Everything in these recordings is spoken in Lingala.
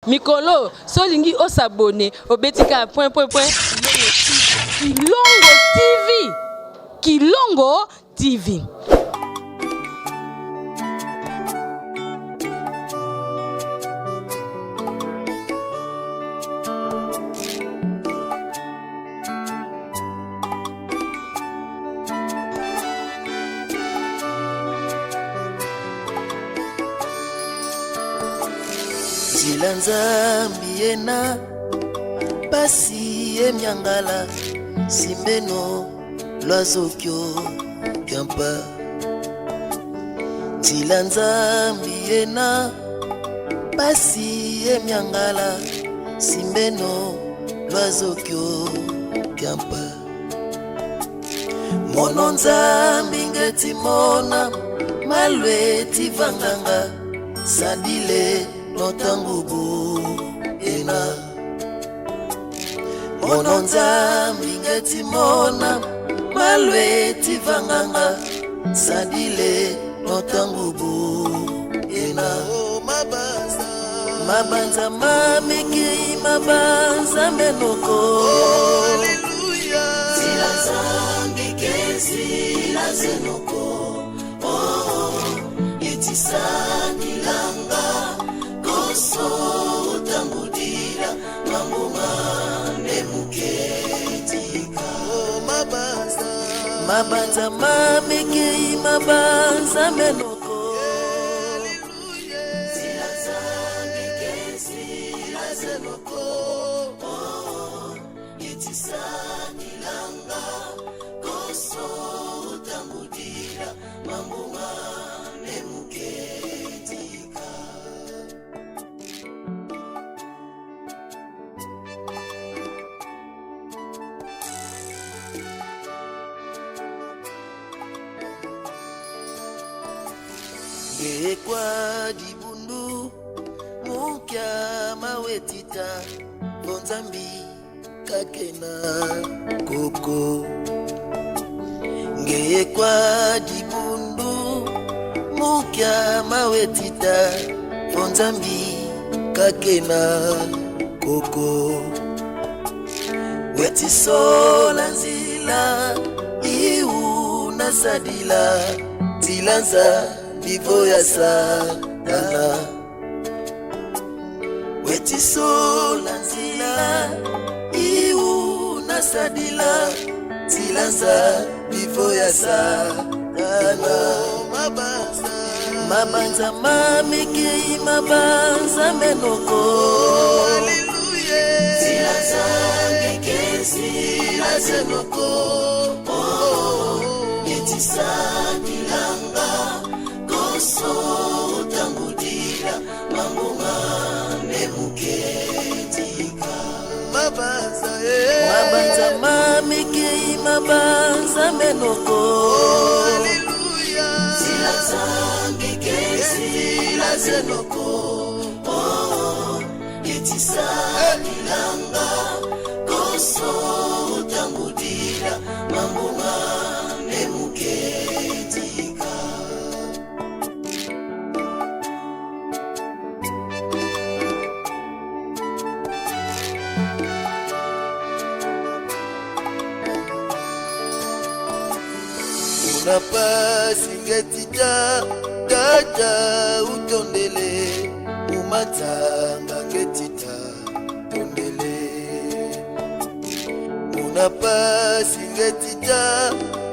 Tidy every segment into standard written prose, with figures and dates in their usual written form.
Mikolo, solingi o s'abonner au betika point. Kilongo TV. Zilanza miena pasi emyangala simbeno lwazokyo kyampa. Zilanza miena pasi emyangala simbeno lwazokyo kyampa. Mononza mingeti mona malwe tivanganga sadile notangubu ena. Mononza mingeti mona malwe tivanganga sadile notangubu ena. Mabanza mamiki mabanza menoko. Zilanza mikezi la zenoko. Yetisani langa koso utangudira mambunga nemuketika. Mabanza mamiki mabanza menoko. Zilanza mikezi la zenoko. Yetisani langa koso utangudira mambunga nemuketika. Gekwa dibundu mukya mawetita bonzambi kakena koko. Gekwa dibundu mukya mawetita bonzambi kakena koko. Wetisola nzila iu nasadila tilanza vivo ya sadana. Wetisola nzila iu nasadila tilanza vivo ya sadana. Mabanza mamiki mabanza menoko. Zilanza mikezi la zenoko. Yetisani langa koso utangudira mambunga nemuketika. Mabanza mamiki mabanza menoko. Zilanza mikezi la zenoko. Yetisani langa koso utangudira mambunga nemuketika. Unapasi ngetita dada utondele umatanga ngetita tondele. Unapasi ngetita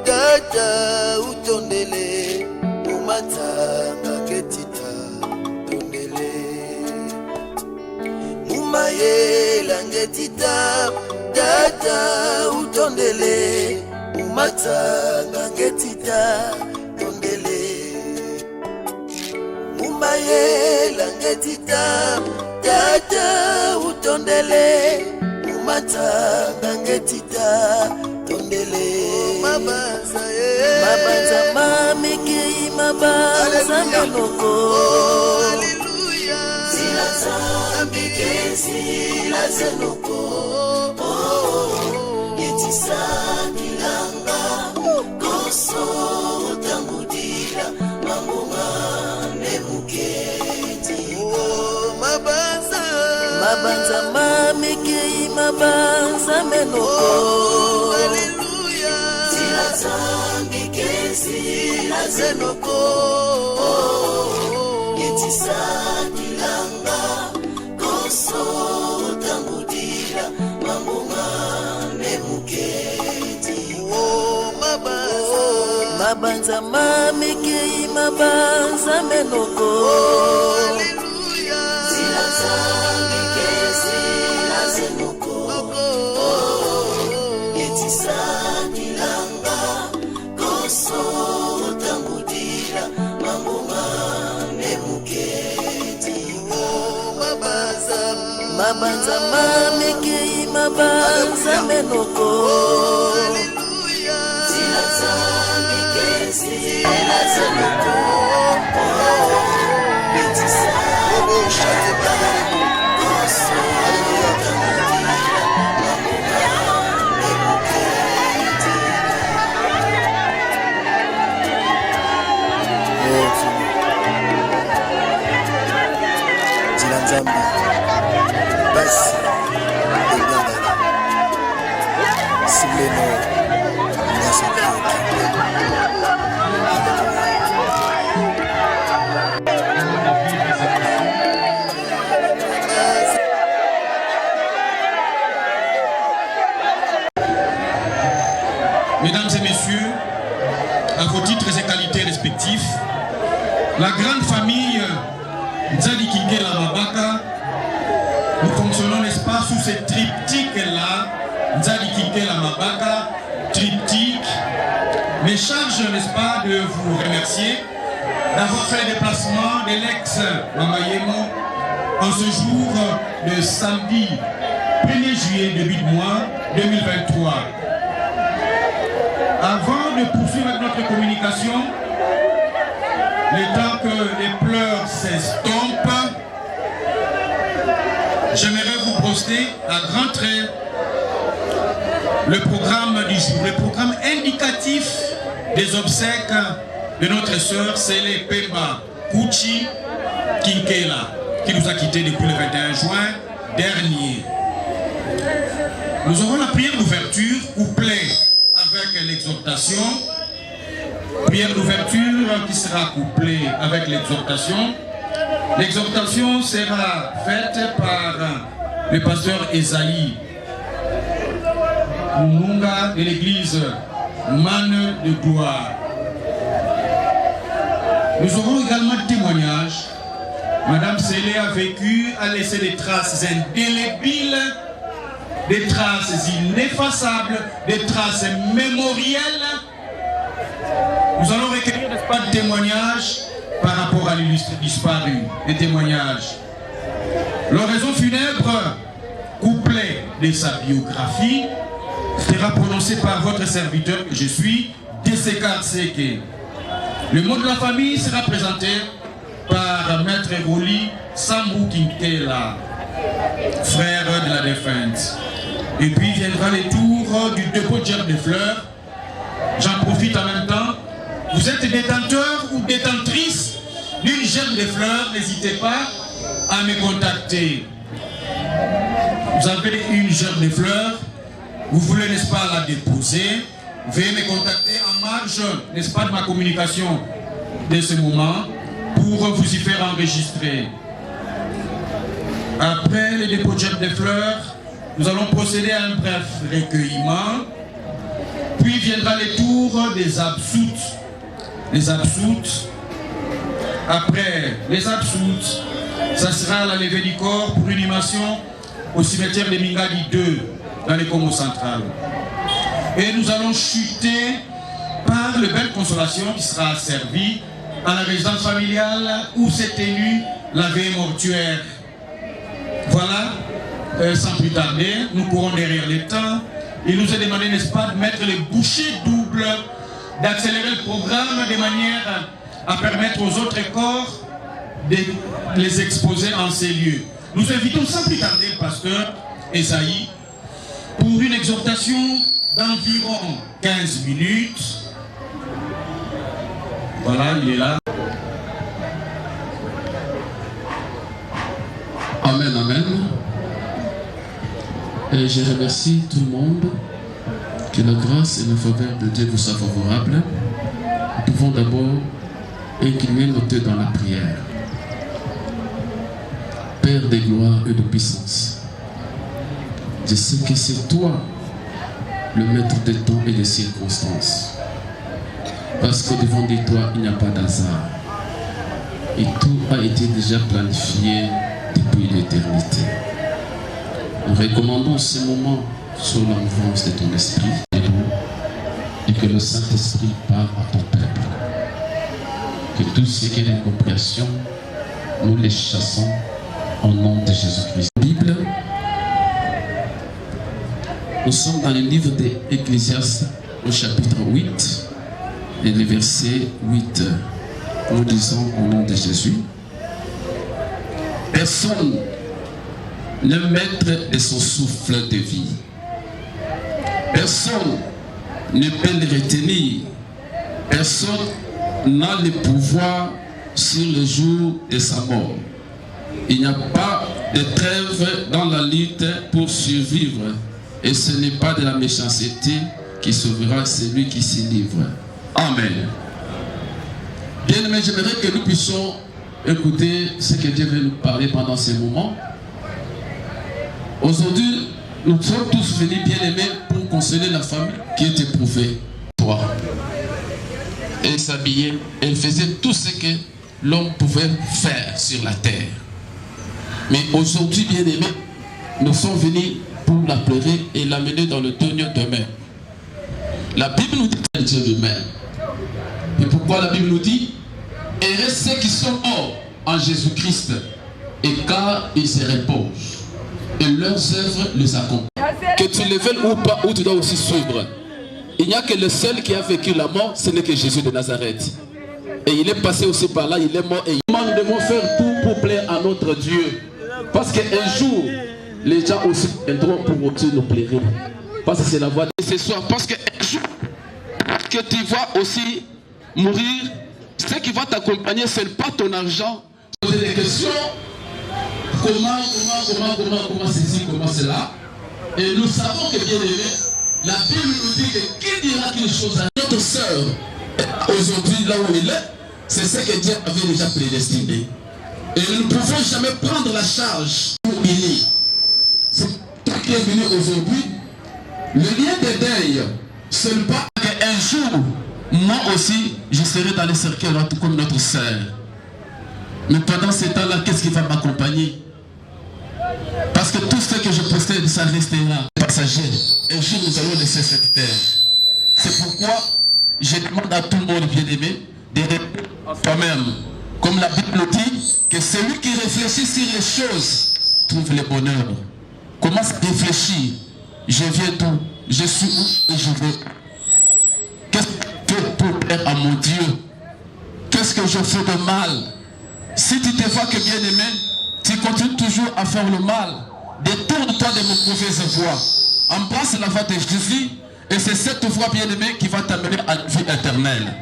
dada utondele umatanga ngetita tondele. Mumayela ngetita dada utondele umatanga ngetita tondele. Mumayela ngetita dada utondele umatanga ngetita tondele. Mabanza mamiki mabanza menoko. Zilanza mikezi la zenoko. Yetisani langa koso utangudira mambunga nemuketika. Mabanza Mabanza mamekei mabanza menoko. Haleluya. Zila zambi kezi na zenoko. Yetisa kilanga koso tambudira mambunga memuketi. Mabanza mamekei mabanza menoko. Haleluya. Zila zambi kezi na zenoko. Yetisa kilanga koso tambudira mambunga memuketi. Mabanza mamekei mabanza menoko. Haleluya. Zila zambi kezi na zenoko. Yetisa Nzambi basi ebengana sileno nyasa kyoki. Mesdames et messieurs, à vos titres et qualités respectifs, la grande famille Nzali Kinkela Mabaka, nous fonctionnons, n'est-ce pas, sous ce triptyque-là, Nzali Kinkela Mabaka, triptyque, mes charges, n'est-ce pas, de vous remercier d'avoir fait le déplacement de l'ex-Mamayemo en ce jour de samedi 1er juillet début de mois 2023. Avant de poursuivre avec notre communication, le temps que les pleurs s'estompent, j'aimerais vous poster à grands traits le programme du jour, le programme indicatif des obsèques de notre sœur Célé Pemba Kouchi Kinkela, qui nous a quittés depuis le 21 juin dernier. Nous aurons la prière d'ouverture, couplet avec l'exhortation. Prière d'ouverture qui sera couplée avec l'exhortation. L'exhortation sera faite par le pasteur Esaïe Munga de l'église Man de Gloire. Nous aurons également des témoignages. Madame Célé a vécu, a laissé des traces indélébiles, des traces ineffaçables, des traces mémorielles. Nous allons recueillir, n'est-ce pas, des témoignages par rapport à l'illustre disparu, des témoignages. L'oraison funèbre, couplet de sa biographie, sera prononcé par votre serviteur que je suis, Desekar Seke. Le mot de la famille sera présenté par Maître Roli Sambou Kinkela, frère de la défunte. Et puis viendra le tour du dépôt de gerbe de fleurs. J'en profite en même temps. Vous êtes détenteur ou détentrice d'une gerbe de fleurs, n'hésitez pas à me contacter. Vous avez une gerbe de fleurs, vous voulez, n'est-ce pas, la déposer, veuillez me contacter en marge, n'est-ce pas, de ma communication de ce moment pour vous y faire enregistrer. Après le dépôt de gerbe de fleurs, nous allons procéder à un bref recueillement, puis viendra le tour des absoutes. Les absoutes. Après les absoutes, ça sera la levée du corps pour l'inhumation au cimetière de Mingadi 2 dans le Congo central. Et nous allons chuter par le belle consolation qui sera servie à la résidence familiale où s'est tenue la veille mortuaire. Voilà, sans plus tarder, nous courons derrière le temps. Il nous est demandé, n'est-ce pas, de mettre les bouchées doubles, d'accélérer le programme de manière à permettre aux autres corps de les exposer en ces lieux. Nous invitons sans plus tarder le pasteur Esaïe pour une exhortation d'environ 15 minutes. Voilà, il est là. Amen, amen. Et je remercie tout le monde. Que la grâce et la faveur de Dieu vous soient favorables. Nous pouvons d'abord incliner nos têtes dans la prière. Père de gloire et de puissance, je sais que c'est toi le maître des temps et des circonstances. Parce que devant de toi, il n'y a pas d'hasard. Et tout a été déjà planifié depuis l'éternité. Nous recommandons ce moment sur l'enfance de ton esprit et que le Saint-Esprit parle à ton peuple. Que tout ce qui est l'incompréhension, nous les chassons au nom de Jésus-Christ. Bible, nous sommes dans le livre d'Ecclésiaste au chapitre 8 et le verset 8. Nous disons au nom de Jésus. Personne n'est maître de son souffle de vie. Personne ne peut le retenir. Personne n'a le pouvoir sur le jour de sa mort. Il n'y a pas de trêve dans la lutte pour survivre. Et ce n'est pas de la méchanceté qui sauvera celui qui s'y livre. Amen. Bien aimé, j'aimerais que nous puissions écouter ce que Dieu veut nous parler pendant ces moments. Aujourd'hui, nous sommes tous venus bien aimés pour consoler la famille qui est éprouvée. Toi. Elle s'habillait, elle faisait tout ce que l'homme pouvait faire sur la terre. Mais aujourd'hui, bien aimé, nous sommes venus pour la pleurer et l'amener dans le tonneau demain. La Bible nous dit que Dieu lui-même. Et pourquoi la Bible nous dit heureux ceux qui sont morts en Jésus-Christ, et car ils se reposent, et leurs œuvres les accompagnent. Que tu le veuilles ou pas, ou tu dois aussi suivre. Il n'y a que le seul qui a vécu la mort, ce n'est que Jésus de Nazareth. Et il est passé aussi par là, il est mort. Et nous devons faire tout pour plaire à notre Dieu. Parce qu'un jour, les gens aussi viendront pour aussi nous plaire. Parce que c'est la voie de ce soir. Parce qu'un jour, que tu vas aussi mourir, ce qui va t'accompagner, ce n'est pas ton argent. Poser des questions. Comment ceci, comment cela. Et nous savons que bien aimé, la Bible nous dit que qui dira quelque chose à notre sœur aujourd'hui là où il est, c'est ce que Dieu avait déjà prédestiné. Et nous ne pouvons jamais prendre la charge pour unir. C'est toi qui es venu aujourd'hui. Le lien de deuil, ce n'est pas qu'un jour, moi aussi, je serai dans les cercueils comme notre sœur. Mais pendant ce temps-là, qu'est-ce qui va m'accompagner? Parce que tout ce que je possède, ça restera passager. Un jour, nous allons laisser cette terre. C'est pourquoi je demande à tout le monde bien-aimé de répondre à toi-même. Comme la Bible nous dit, que celui qui réfléchit sur les choses trouve le bonheur. Commence à réfléchir. Je viens d'où? Je suis où et je vais. Qu'est-ce que je fais pour plaire à mon Dieu? Qu'est-ce que je fais de mal? Si tu te vois que bien-aimé, tu continues toujours à faire le mal, détourne-toi de mes mauvaises voies. Embrasse la voie de Jésus et c'est cette voie bien-aimée qui va t'amener à la vie éternelle.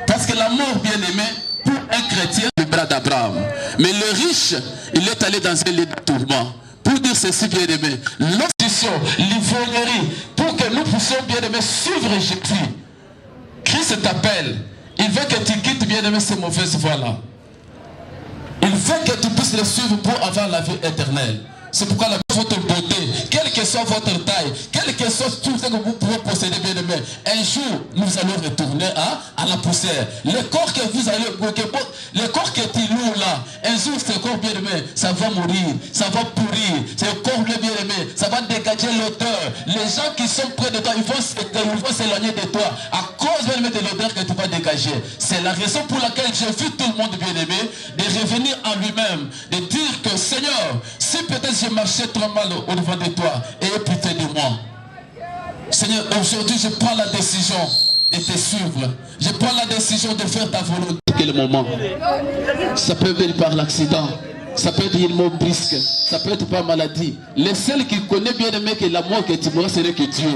Parce que la mort bien-aimée, pour un chrétien, le bras d'Abraham. Mais le riche, il est allé dans un lit de tourment. Pour dire ceci bien-aimé, l'option, l'ivrognerie, pour que nous puissions bien-aimé suivre Jésus. Christ t'appelle. Il veut que tu quittes bien-aimé ces mauvaises voies-là. Il veut que tu puisses le suivre pour avoir la vie éternelle. C'est pourquoi votre beauté, quelle que soit votre taille, quel que soit tout ce que vous pouvez posséder bien aimé, un jour nous allons retourner à la poussière. Le corps que vous allez, le corps que tu loues là, un jour ce corps bien aimé, ça va mourir, ça va pourrir, ce corps bien aimé, ça va dégager l'odeur. Les gens qui sont près de toi, ils vont s'éloigner de toi à cause bien aimé de l'odeur que tu vas dégager. C'est la raison pour laquelle j'ai vu tout le monde bien aimé de revenir en lui-même, de dire que Seigneur, si peut-être je marchais trop mal au devant de toi, aie pitié de moi. Seigneur, aujourd'hui je prends la décision de te suivre. Je prends la décision de faire ta volonté. Quel moment? Ça peut être par l'accident, ça peut être une mort brusque, ça peut être par maladie. Le seul qui connaît bien aimé que la mort que tu mourras, ce n'est que Dieu.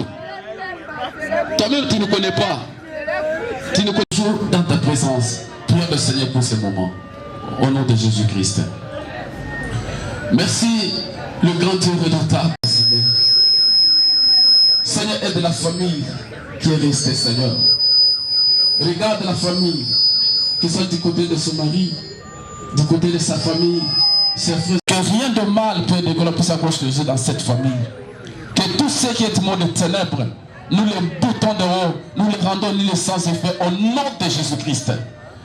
Toi-même tu ne connais pas. Tu ne connais toujours dans ta présence. Prie le Seigneur pour ce moment. Au nom de Jésus-Christ. Merci, le grand Dieu redoutable. la famille qui est restée, Seigneur. Regarde la famille, que ce soit du côté de son mari, du côté de sa famille, ses frères. Que rien de mal peut développer sa cloche de Dieu dans cette famille. Que tout ce qui est monde de ténèbres, nous les boutons de haut, nous les rendons les sans effet au nom de Jésus-Christ.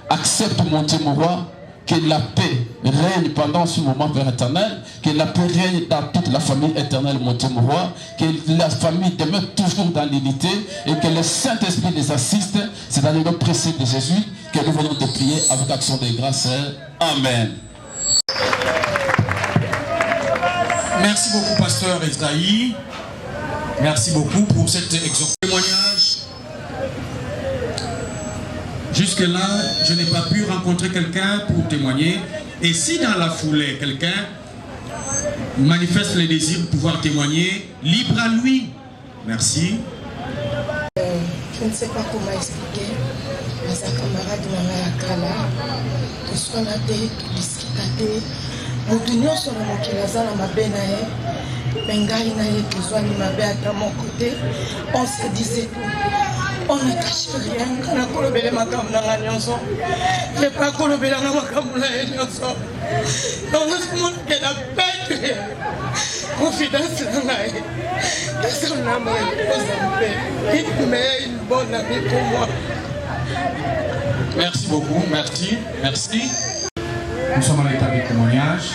Accepte mon Dieu, mon roi, que la paix règne pendant ce moment vers éternel, que la paix règne dans toute la famille éternelle, mon Dieu, mon roi, que la famille demeure toujours dans l'unité et que le Saint-Esprit les assiste. C'est dans le nom précieux de Jésus que nous venons de prier avec action de grâce. Amen. Merci beaucoup, pasteur Esaïe. Merci beaucoup pour cet exemple témoignage. Jusque-là, je n'ai pas pu rencontrer quelqu'un pour témoigner. Et si dans la foulée, quelqu'un manifeste le désir de pouvoir témoigner, libre à lui. Merci. Je ne sais pas comment expliquer. Mais un camarade m'a kala. Tout ce qu'on a dit, tout discuté. Moutunion sur le mot qui n'a pas ma benae. Bengaï n'a pas ma bête à mon côté. On se disait tout. On ne cache rien. Quand on a colobé ma camme dans la nyonso. Je n'ai pas colobé dans ma camme dans la nyonso. Donc, ce monde qui est la bête. Confidence dans la vie. Que son amour est mais une bonne amie pour moi. Merci beaucoup. Merci. Merci. Nous sommes à l'état de témoignage.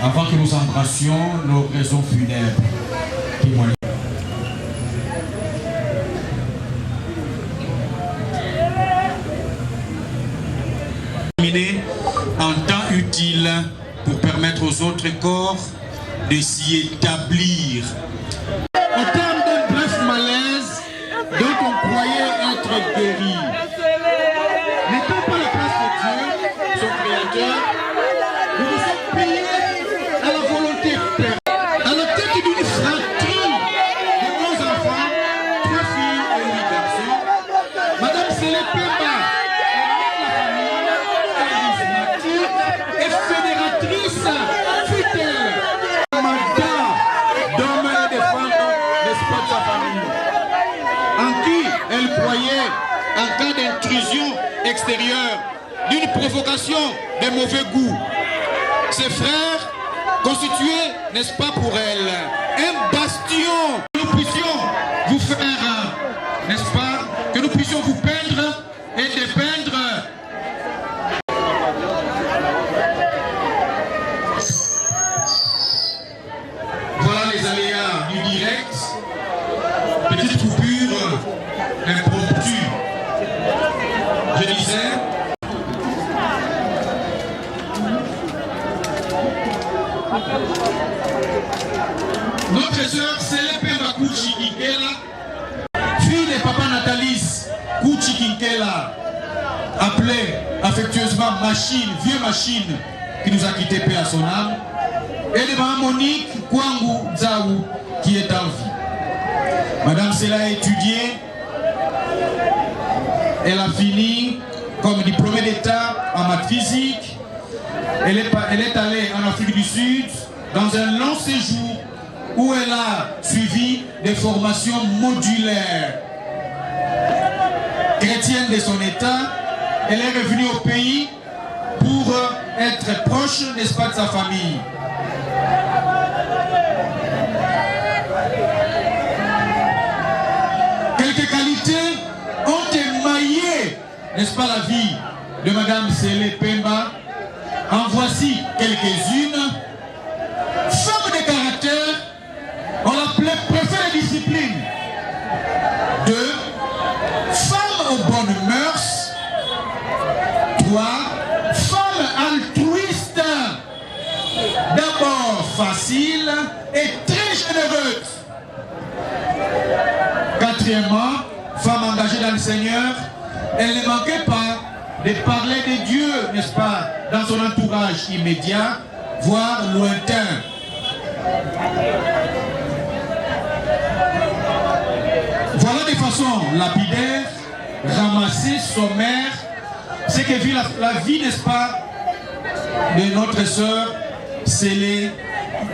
Avant que nous embrassions nos raisons funèbres, témoignage. En temps utile pour permettre aux autres corps de s'y établir. Au terme d'un bref malaise dont on croyait être guéri, n'étant pas la place de Dieu, son créateur, nous nous sommes payés à la volonté père. À la tête d'une fratrie de 11 enfants, 3 filles et 8 garçons, Madame Célé Pemba, et fédératrice fidèle, mandat d'hommes et de femmes d'espoir de sa famille, en qui elle croyait en cas d'intrusion extérieure, d'une provocation de mauvais goût. Ses frères constituaient, n'est-ce pas pour elle, un bastion que nous puissions vous faire, n'est-ce pas, que nous puissions vous peindre et dépeindre. Petite coupure impromptue. Je disais, notre sœur Célé Pemba Kouchi Kinkela, fille de papa Natalis Kouchi Kinkela, appelée affectueusement Machine, vieux Machine, qui nous a quitté paix à son âme, et de Mme Monique Kwangu Zaou, qui est en vie. Madame Céla a étudié, elle a fini comme diplômée d'État en maths physique. Elle est allée en Afrique du Sud dans un long séjour où elle a suivi des formations modulaires. Chrétienne de son État, elle est revenue au pays pour être proche, n'est-ce pas, de sa famille. Quelques qualités ont émaillé, n'est-ce pas, la vie de Madame Célé Pemba. En voici quelques-unes. Femme de caractère, on l'appelait préfet de discipline. 2. Femme aux bonnes mœurs. 3. Femme altruiste. D'abord facile et très généreuse. 4. Femme engagée dans le Seigneur, elle ne manquait pas de parler de Dieu, n'est-ce pas, dans son entourage immédiat, voire lointain. Voilà de façon lapidaire, ramassée, sommaire, ce que vit la vie, n'est-ce pas, de notre sœur Célé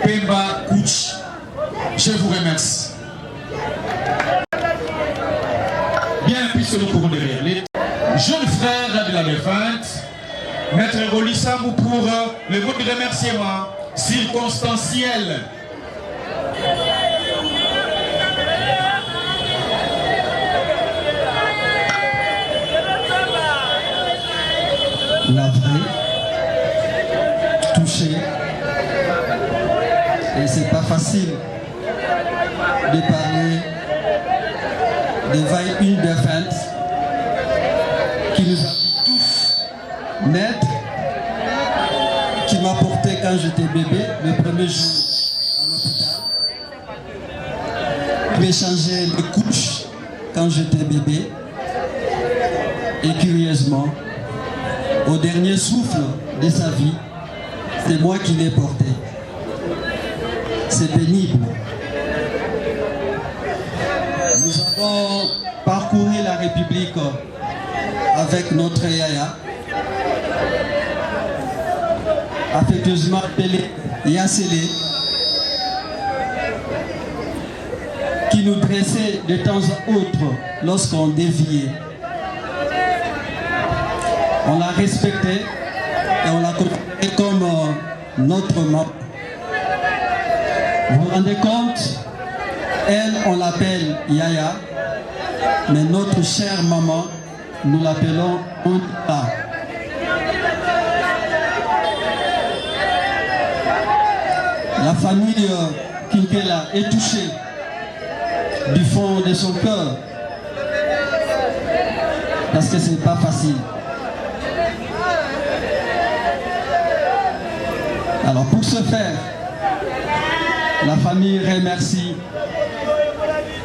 Pemba Kouchi. Je vous remercie. Bien, puisque nous courons derrière les jeunes frères de la défunte, Maître Roli Samou pour le mot de remerciement circonstanciel. Navré, touché, et c'est pas facile de parler devant une défunte qui nous a dit tous naître, qui m'a porté quand j'étais bébé, le premier jour à l'hôpital, qui m'a changé les couches quand j'étais bébé, et curieusement, au dernier souffle de sa vie, c'est moi qui l'ai porté. C'est pénible. Nous avons parcouru la République avec notre Yaya, affectueusement appelé Yassélé, qui nous dressait de temps à autre lorsqu'on déviait. On l'a respecté et on l'a considéré comme notre maman. Vous vous rendez compte? Elle, on l'appelle Yaya, mais notre chère maman, nous l'appelons Onita. La famille Kinkela est touchée du fond de son cœur parce que c'est pas facile. Alors pour ce faire, la famille remercie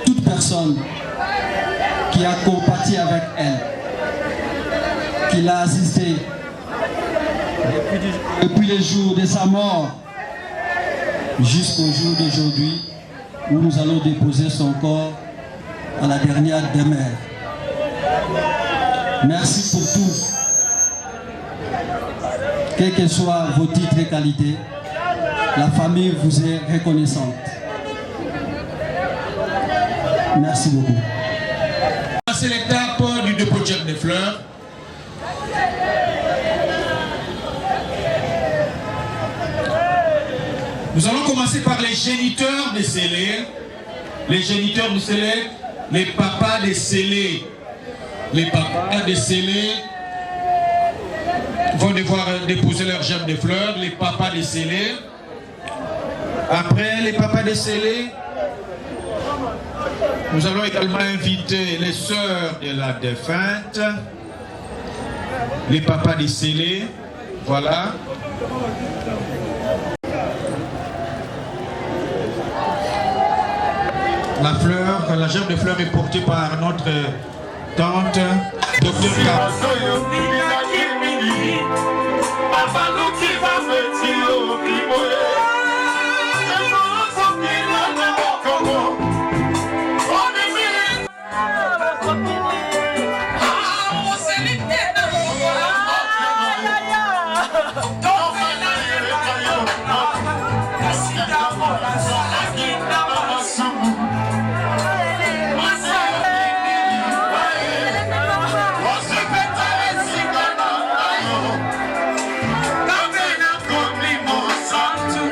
toute personne qui a compati avec elle, qui l'a assistée depuis le jour de sa mort jusqu'au jour d'aujourd'hui où nous allons déposer son corps à la dernière demeure. Merci pour tout. Quels que soient vos titres et qualités, la famille vous est reconnaissante. Merci beaucoup. C'est l'étape du dépôt de germes de fleurs. Nous allons commencer par les géniteurs décédés. Les géniteurs décédés, les papas décédés. Les papas décédés vont devoir déposer leurs germes de fleurs, les papas décédés. Après les papas décédés, nous allons également inviter les sœurs de la défunte, les papas décédés, voilà. La gerbe de fleurs est portée par notre tante, Dr. Santo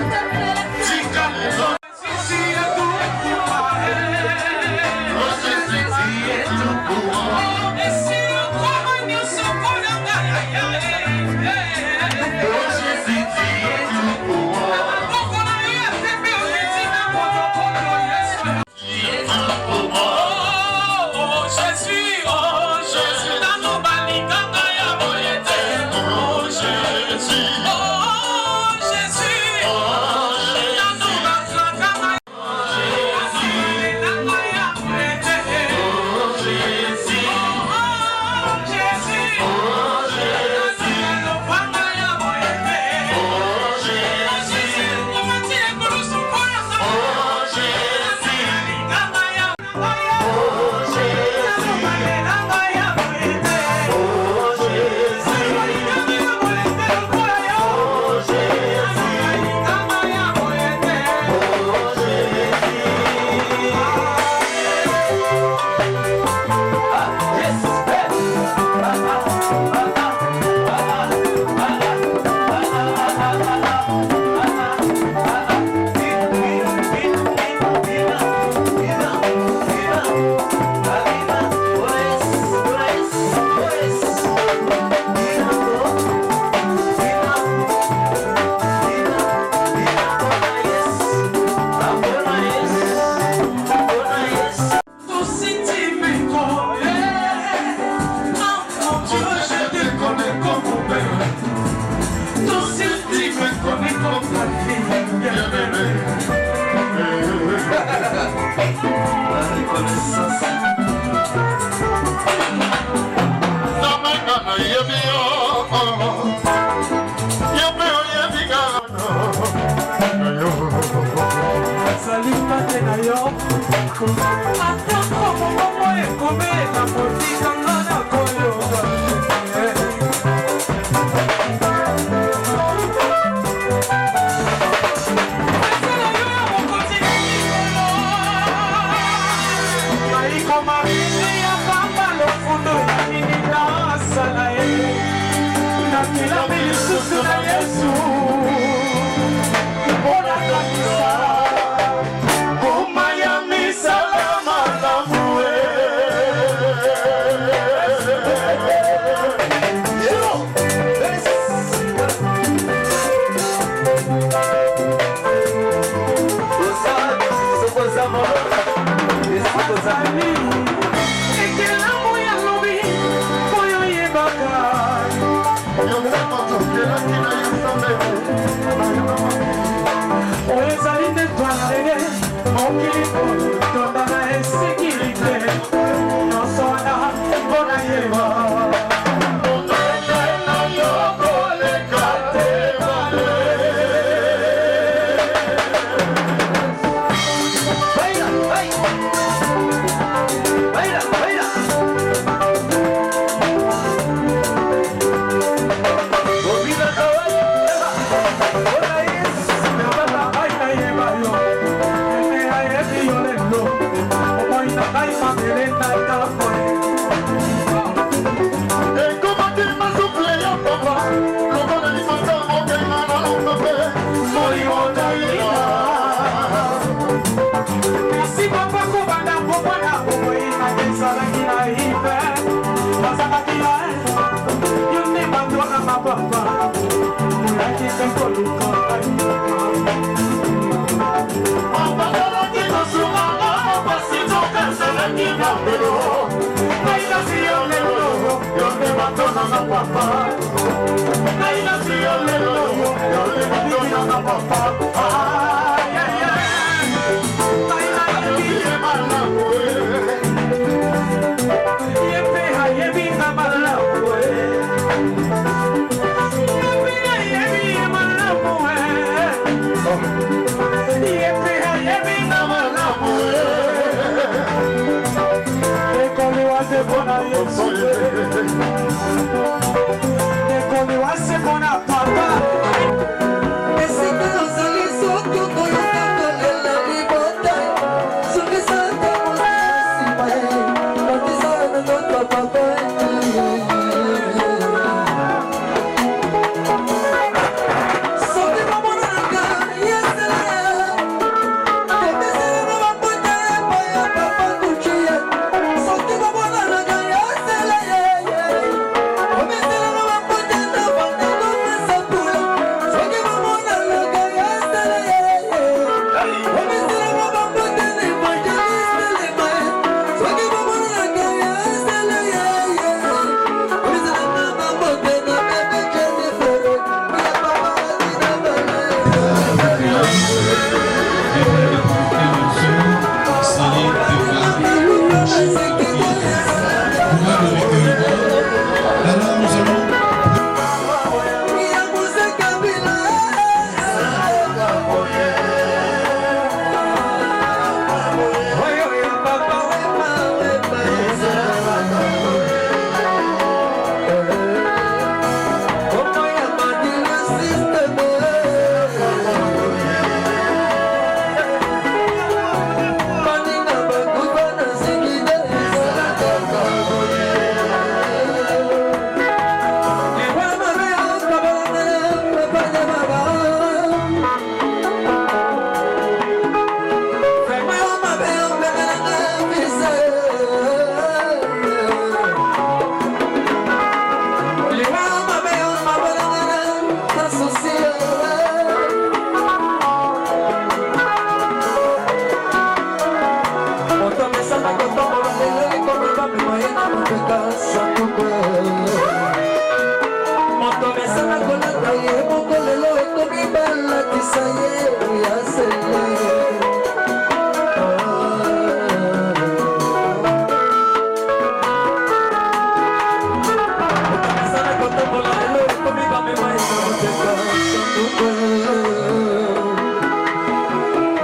Yes,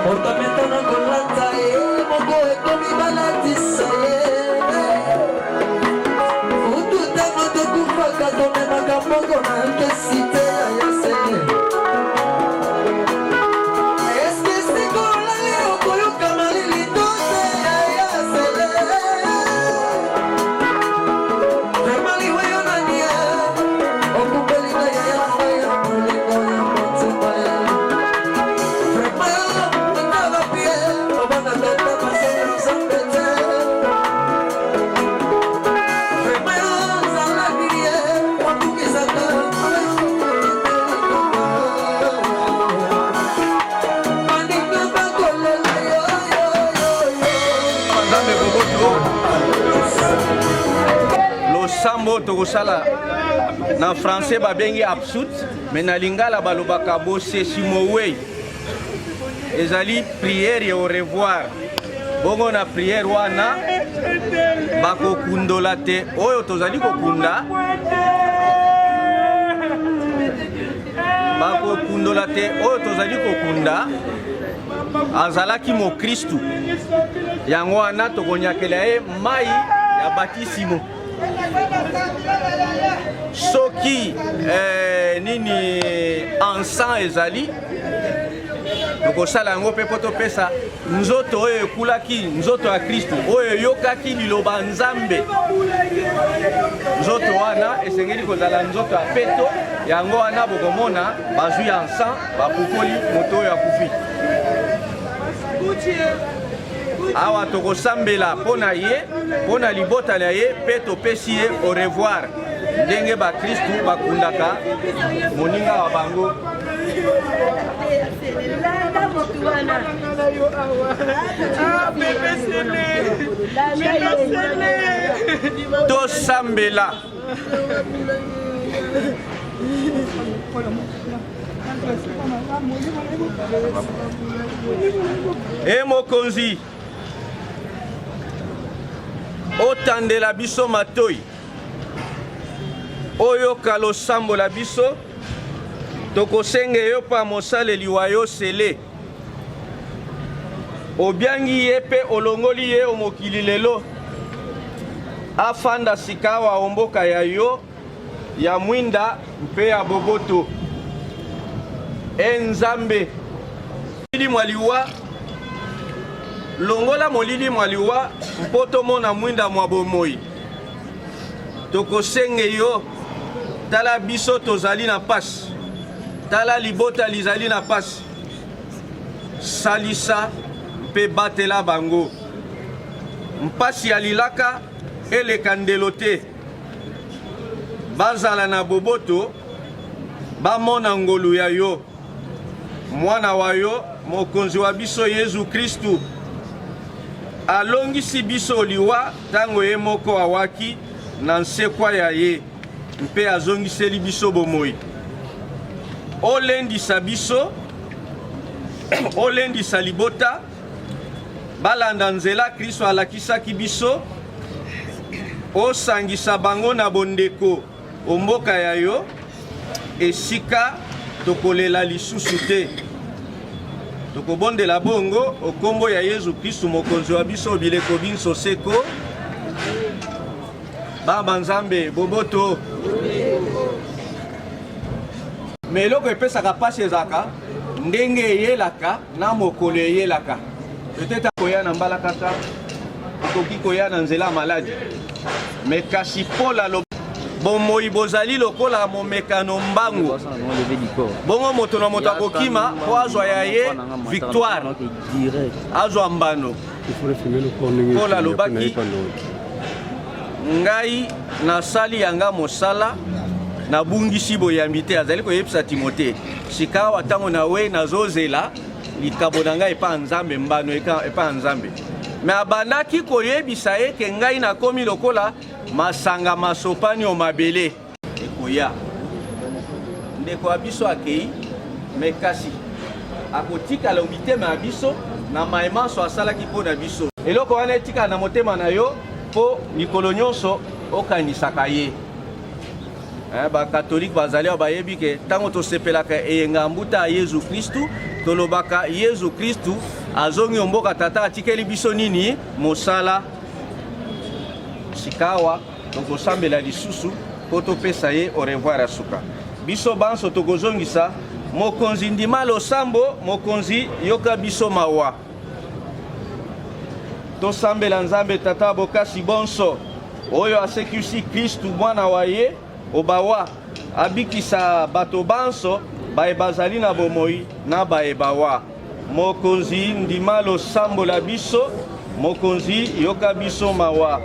Otameta na kolata ye, moko ekomi balatisa ye. Ututa moto kufaka tomemaka moko na nkesite ya yase. Eske sikola le okoyoka malili tote ya yase. Remali weyo nani ya, okupeli na ya ya mulingo ya motema ya. Sambo tokosala na français babengi absurde mais na lingala balobaka bosesi mowei ezali prière et au revoir bongo na prière wana bakokundola te oyo tozali kokunda bakokundola te oyo tozali kokunda azalaki mokristu yango wana tokonyakela ye mai ya batisimo soki nini encens ezali tokosala yango mpe po topesa nzoto oyo ekulaki nzoto ya kristu oyo eyokaki liloba nzambe nzoto wana esengeli kozala nzoto ya peto yango wana bokomona bazwi encens bapukoli moto oyo akufi awa tokosambela mpo na ye mpo na libota na ye mpe topesi ye au revoir ndenge bakristu bakundaka moninga wa bango tosambela e mokonzi otandela biso matoi oyoka losambo la biso tokosenge yo pa mosaleli wa yo sele obiangi ye mpe olongoli ye omokili lelo afanda sika wa omboka ya yo ya mwinda mpe ya boboto enzambe molili mwaliwa longola molili mwaliwa mpo tomona mwinda mwa bomoi tokosenge yo tala biso tozali na pasi tala libota lizali na pasi salisa mpe batela bango mpasi ya lilaka eleka ndelo te bazala na boboto bamona ngolu ya yo mwana wa yo mokonzi wa biso Yesu Kristu alongisi biso liwa tango ye moko awaki na nsekwa ya ye mpe azongiseli biso bomoi olendisa biso olendisa libota balanda nzela Kristo alakisaki biso osangisa bango na bondeko omboka ya yo esika tokolela lisusu te tokobondela bongo okombo ya Yesu Kristu mokonzi wa biso bileko binso seko baba nzambe boboto me eloko epesaka pasi ezaka ndenge eyelaka na mokolo eyelaka peut-être koya na mbalakata okoki koya na nzela maladi me kasi Paul alobi bomoi bozali lokola momekano mbangu bongo moto na moto akokima po azwa ya ye victoire azwa mbano Paul alobaki ngai nasali yanga mosala nabungisi boyambi te azali koyebisa Timote sika awa ntango na we nazozela likabo na ngai epa nzambe mbano epa nzambe me abandaki koyebisa ye ke ngai nakomi lokola masanga masopani o mabele ekoya ndeko ya biso akei me kasi akotikala mitema ya biso na mayemanso asalaki mpo na biso eloko wana etikala na motema na yo mpo mikolo nyonso okanisaka ye bakatolike bazali bayebi ke ntango tosepelaka eyenga mbuta ya Yesu Kristu tolobaka Yesu Kristu azongi omboka tata atikeli biso nini mosala sikawa tokosambela lisusu po topesa ye au revoir asuka biso banso tokozongisa mokonzi ndima losambo mokonzi yoka biso mawa tosambela nzambe tata bokasi bonso oyo asekisi Kristu mwana wa ye obawa abikisa bato banso baye bazali na bomoi na baye bawa mokonzi ndima losambo la biso mokonzi yoka biso mawa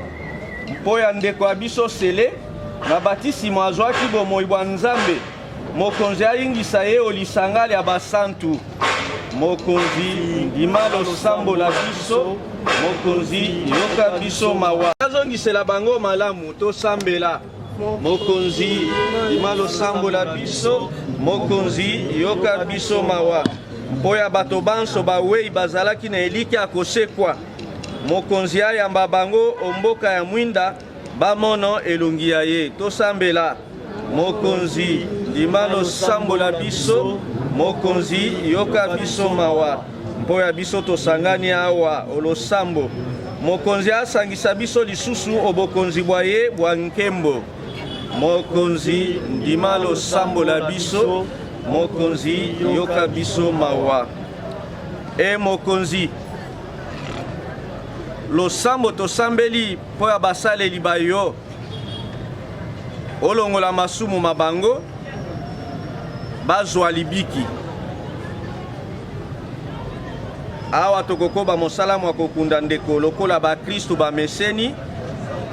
mpo ya ndeko ya biso sele na batisimo azwaki bomoi bwa nzambe mokonzi ayingisa ye olisanga ya basantu mokonzi ndima losambo la biso mokonzi yoka biso mawa azongisela bango malamu tosambela mokonzi ndima losambo la biso mokonzi yoka biso mawa mpo ya bato banso bawei bazalaki na eliki akosekwa mokonzi ayamba bango omboka ya mwinda bamono elongi ya ye tosambela mokonzi ndima losambo la biso mokonzi yoka biso mawa mpo ya biso tosangani awa olosambo mokonzi asangisa biso lisusu obokonzi bwa ye bwa nkembo mokonzi ndima losambo la biso mokonzi yoka biso mawa e mokonzi losambo tosambeli mpo ya basaleli bayo olongola masumu mabango bazwa libiki awa tokokoba mosala mwa kokunda ndeko lokola bakristu bameseni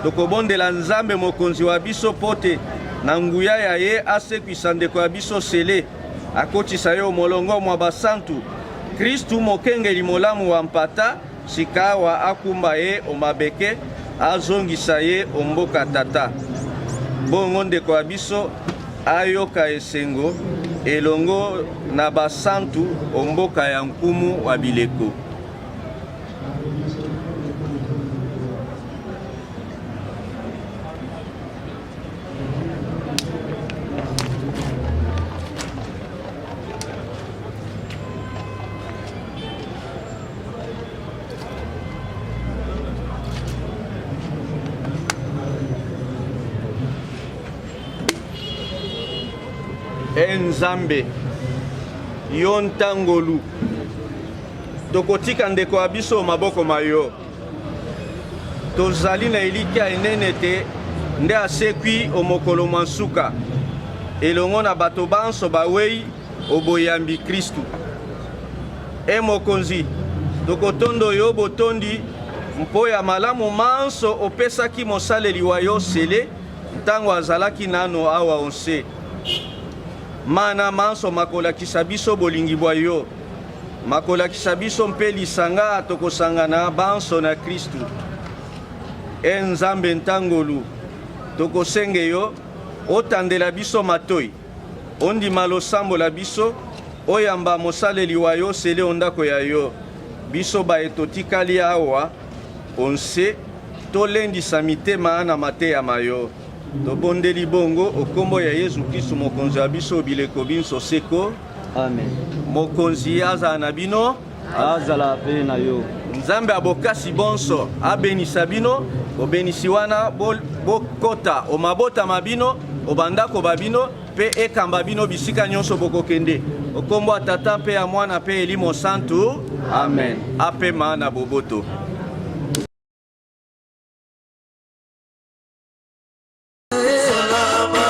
tokobondela nzambe mokonzi wa biso pote na nguya ya ye asekwisa ndeko ya biso sele akotisa ye molongo mwa basantu Kristu mokengeli molamu wa mpata sikawa akumba ye omabeke azongisa ye omboka tata bongo ndeko ya biso ayoka esengo elongo na basantu omboka ya nkumu wa bileko Nzambe yo ntangolu tokotika ndeko ya biso maboko mayo tozali na elika enene te nde asekwi omokolo mansuka elongo na bato banso bawei oboyambi Kristu mokonzi tokotondo yo botondi mpo ya malamu manso opesaki mosaleli wa yo sele ntango azalaki nano awa onse mana manso makolakisa biso bolingi bwa yo makolakisa biso mpe lisanga tokosangana banso na Kristu Nzambe ntangolu tokosenge yo otandela biso matoi ondima losambo la biso oyamba mosaleli wa yo sele ondako ya yo biso baye totikali awa onse tolendisa mitema na mateya mayo tobondeli bongo okombo ya Yesu Kristu mokonzi wa biso bileko binso seko amen mokonzi azala na bino azala pe na yo Nzambe abokasi bonso abenisa bino obenisi wana bokota omabota mabino obandako babino pe ekamba bino bisika nyonso bokokende okombo atata pe ya mwana pe elimo santu amen apema na boboto Salama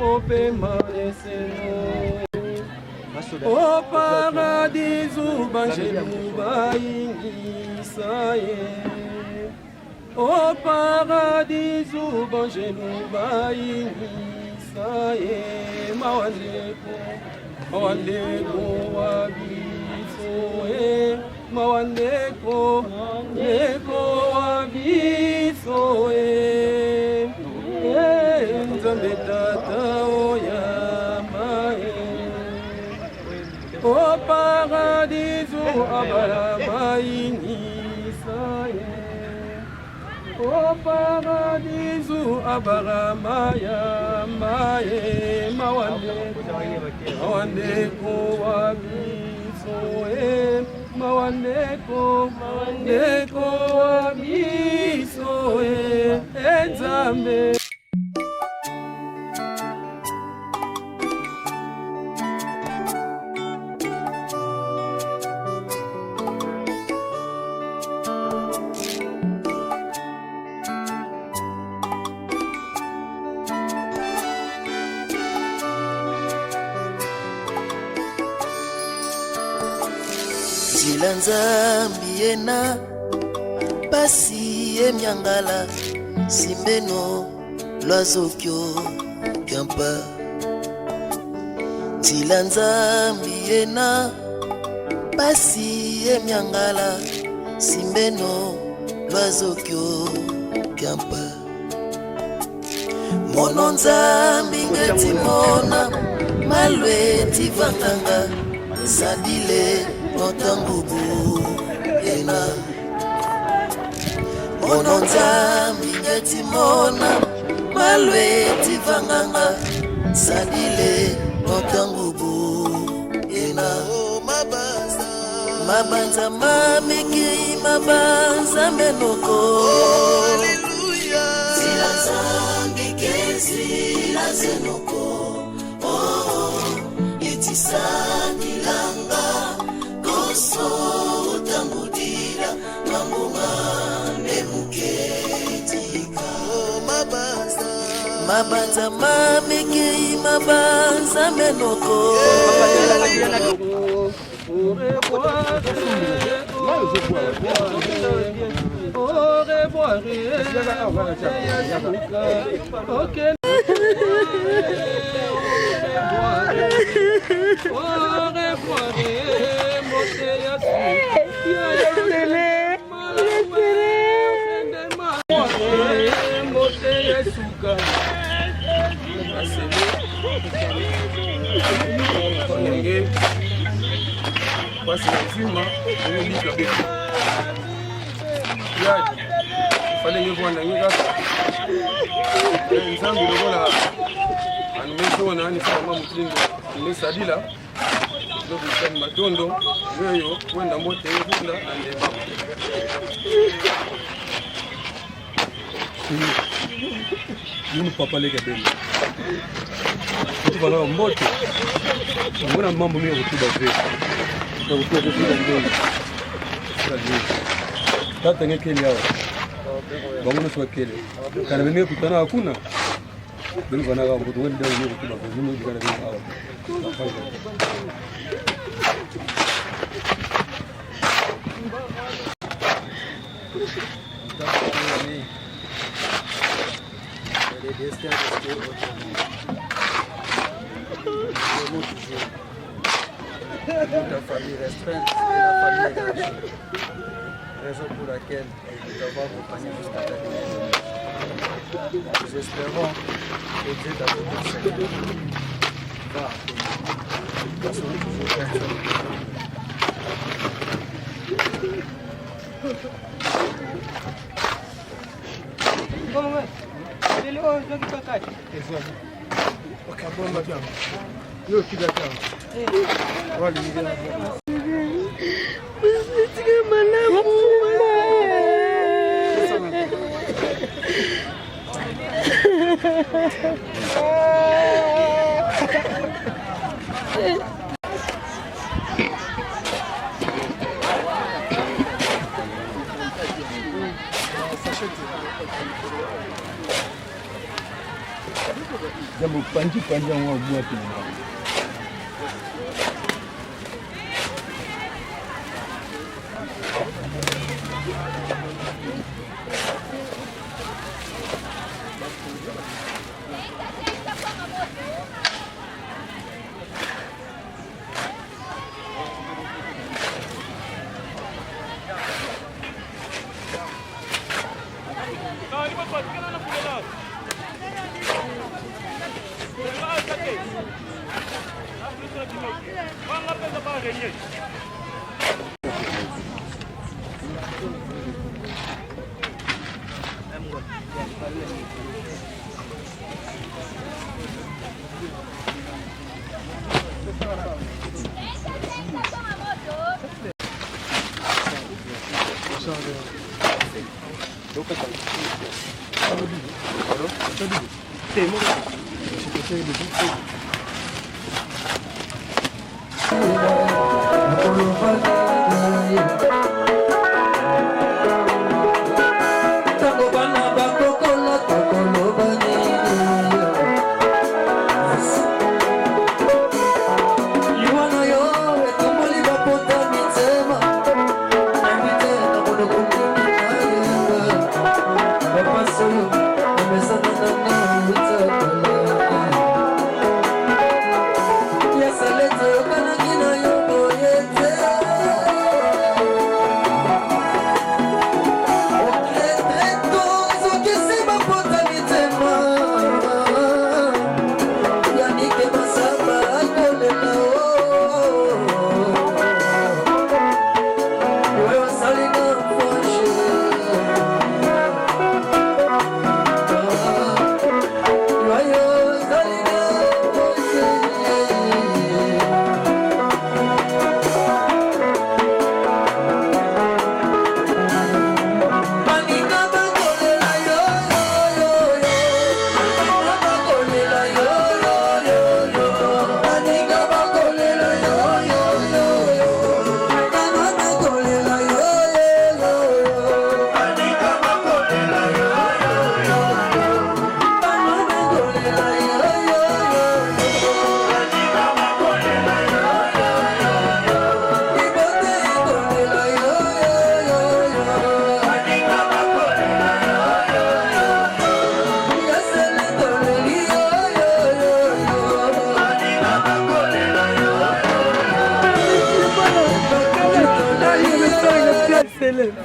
mopema eseno o paradiso banjelu baingisa ye o paradiso banjelu baingisa ye mawandeko wabiso ye mawandeko wabiso ye nzambe tata oyamba ye o paradiso abaramayinisa ye o paradiso abaramayamba ye mawandeko wabiso ye mawandeko wabiso ye nzambe. Nzila nzambi yena pasi emyangala simbeno lwazokyo kyampa nzila nzambi yena pasi emyangala simbeno lwazokyo kyampa mono nzambi ngetimona malwe tivanganga sadile notangubu ena mono nzambi ngetimona malwe tivanganga sadile notangubu ena mabanza mamekei mabanza menoko zila nzambi kezila zenoko etisanilanga koso utangudira mambunga nemuketika mabanza mamekei mabanza menoko sadila nobisani matondo yoyo kwenda mote yokunda andeba yunu papa leke bende kutuvala mbote ngona mambo mimi kutuba vile kwa kutuba kutuba ndio tata ngekeli yao bangono swa kele kana bene kutana hakuna bili vana ga mboto wenda ndio kutuba kwa nini kana bene hao La famille restreinte et la famille élargie. Raison pour laquelle nous devons accompagner jusqu'à la dernière. Nous espérons que Dieu dans notre Seigneur va accompagner. Nous sommes toujours jambo panji panja mwa bwa tu.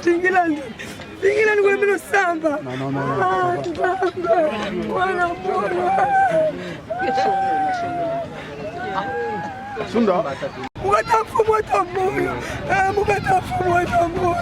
Tingilani kwa mino samba. Wana Sunda. Mugatafu mwatamoyo. Mugatafu mwatamoyo.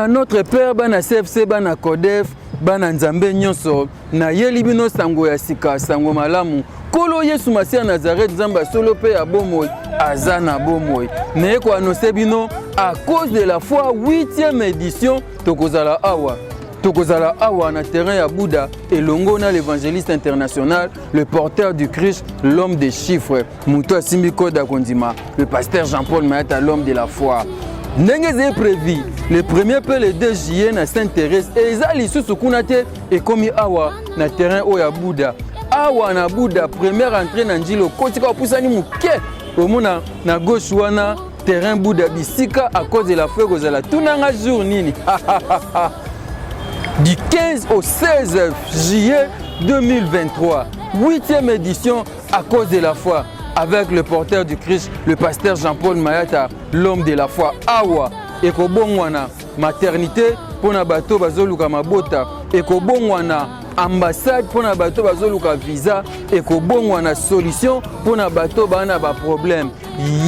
Notre père bana CFC bana CODEF bana nzambe nyonso na yeli bino sango ya sika sango malamu kolo Yesu Masia Nazareth nzamba solo pe ya bomoi azana bomoi ne ko annoncer bino à cause de la foi 8e édition tokozala awa na terrain ya Bouddha et longo na l'évangéliste international le porteur du Christ l'homme des chiffres Muto Simbi Koda Kondima le pasteur Jean-Paul Mayata l'homme de la foi. Ndenge est prévu le 1er pe le 2 juillet na Sainte-Thérèse et ezali susu kuna te et komi awa na terrain oya Bouddha awa na Bouddha première entrée na njilo kotika opusani muke omona na gauche wana terrain Bouddha bisika à cause de la feu kozala tunanga jour nini du 15 au 16 juillet 2023 8e édition à cause de la foi avec le porteur du Christ, le pasteur Jean-Paul Mayata, l'homme de la foi. Awa, ekobongwana maternité pour na bato bazoluka mabota, ekobongwana ambassade pour na bato bazoluka visa, ekobongwana solution pour na bato bana ba problème.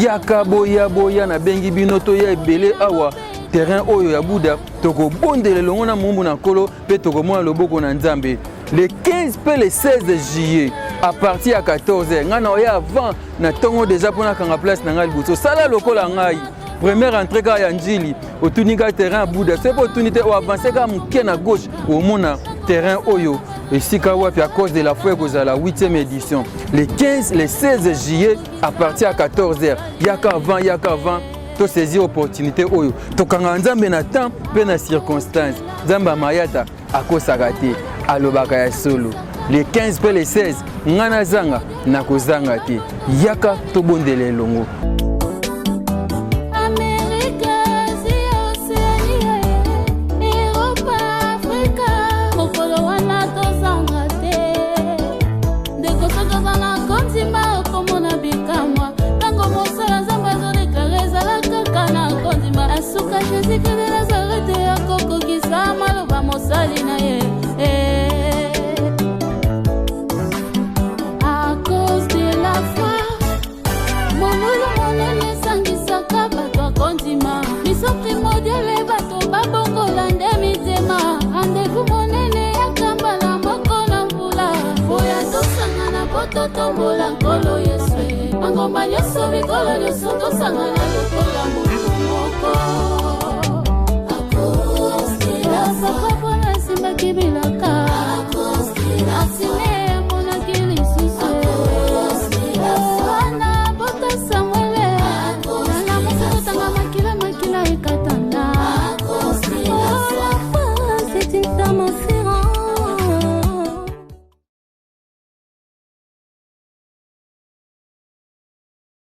Yaka boya boya na bengi binoto ya ebele awa terrain oyo ya Bouddha toko bondele longo na mumbu na kolo pe toko mona loboko na Nzambe. Le 15 pe le 16 juillet à partir à 14h ngana oya avant na tongo déjà pour na kanga place na ngali buso sala lokola ngai première entrée ka ya njili otunika terrain Bouddha c'est pour tunité ou avancer ka muke na gauche au mona terrain oyo et sika wapi à cause de la foi que la 8e édition le 15 le 16 juillet à partir à 14h yaka avant to saisir opportunité oyo to kanga Nzambe na temps pe na circonstance Nzambe Mayata akosaka te alobaka ya solo le 15 pe le 16 ngana zanga na kozanga te yaka to bondele longo Jésus de Nazareth a koko kisama loba mosali na ye à cause de la foi monolo monene sangisaka bato akondima miso primordiale bato babongola nde mitema rendez-vous monene yakamba na moko na mbula oya tosangana po totombola nkolo Yesu bangomba nyonso bikolo nyonso tosangana lokola moto moko Sasa kwa simba kibilaka